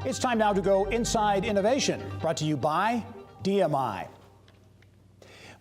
It's time now to go inside innovation, brought to you by DMI.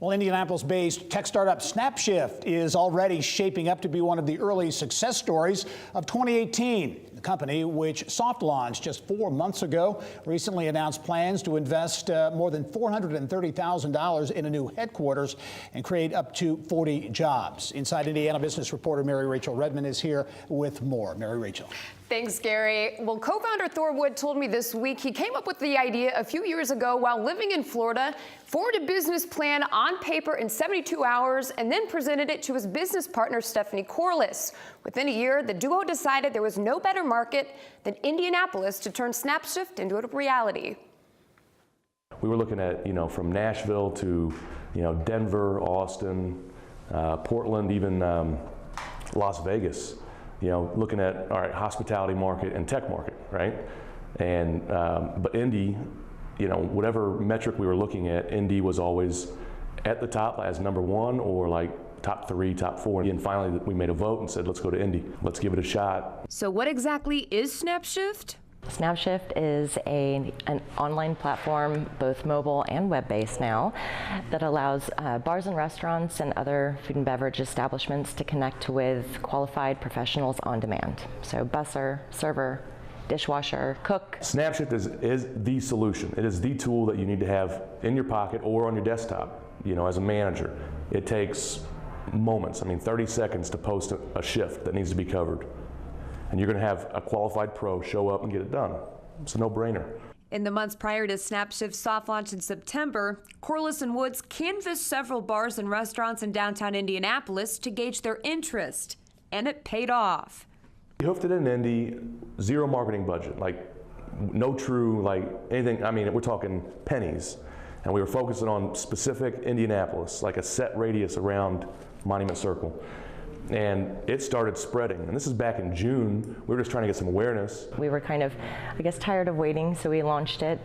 Well, Indianapolis-based tech startup SnapShyft is already shaping up to be one of the early success stories of 2018. The company, which soft launched just 4 months ago, recently announced plans to invest more than $430,000 in a new headquarters and create up to 40 jobs. Inside Indiana business reporter Mary Rachel Redmond is here with more. Mary Rachel. Thanks, Gary. Well, co-founder Thor Wood told me this week he came up with the idea a few years ago while living in Florida, formed a business plan on paper in 72 hours, and then presented it to his business partner, Stephanie Corliss. Within a year, the duo decided there was no better market than Indianapolis to turn SnapShyft into a reality. We were looking at, from Nashville to, Denver, Austin, Portland, even Las Vegas. Looking at, all right, hospitality market and tech market, right? And, but Indy, whatever metric we were looking at, Indy was always at the top as number one or like top 3, top 4. And finally we made a vote and said, let's go to Indy. Let's give it a shot. So what exactly is SnapShyft? SnapShyft is an online platform, both mobile and web-based now, that allows bars and restaurants and other food and beverage establishments to connect with qualified professionals on demand. So busser, server, dishwasher, cook. SnapShyft is the solution. It is the tool that you need to have in your pocket or on your desktop, as a manager. It takes moments, 30 seconds to post a shift that needs to be covered. And you're going to have a qualified pro show up and get it done. It's a no-brainer. In the months prior to SnapShyft's soft launch in September, Corliss and Woods canvassed several bars and restaurants in downtown Indianapolis to gauge their interest, and it paid off. We hoofed it in Indy, zero marketing budget, no true, anything. We're talking pennies. And we were focusing on specific Indianapolis, like a set radius around Monument Circle. And it started spreading. And this is back in June. We were just trying to get some awareness. We were kind of, tired of waiting, so we launched it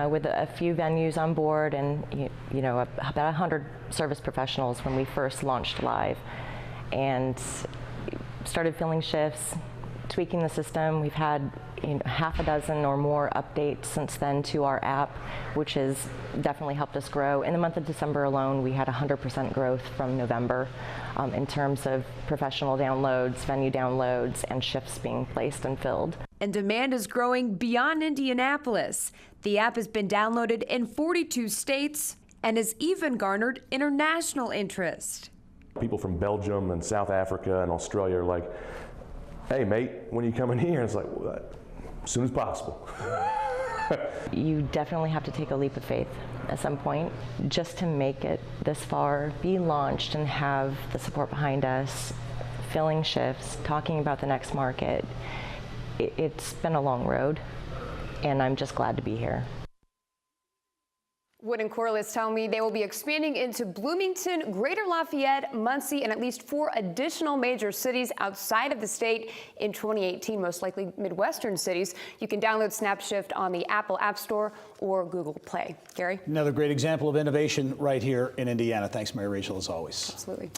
with a few venues on board and, about 100 service professionals when we first launched live. And started filling shifts, tweaking the system. We've had half a dozen or more updates since then to our app, which has definitely helped us grow. In the month of December alone, we had 100% growth from November in terms of professional downloads, venue downloads, and shifts being placed and filled. And demand is growing beyond Indianapolis. The app has been downloaded in 42 states and has even garnered international interest. People from Belgium and South Africa and Australia are like, hey mate, when are you coming here? And it's like, well, as soon as possible. You definitely have to take a leap of faith at some point just to make it this far, be launched and have the support behind us, filling shifts, talking about the next market. It's been a long road, and I'm just glad to be here. Wood and Corliss tell me they will be expanding into Bloomington, Greater Lafayette, Muncie, and at least 4 additional major cities outside of the state in 2018, most likely Midwestern cities. You can download SnapShyft on the Apple App Store or Google Play. Gary? Another great example of innovation right here in Indiana. Thanks, Mary Rachel, as always. Absolutely.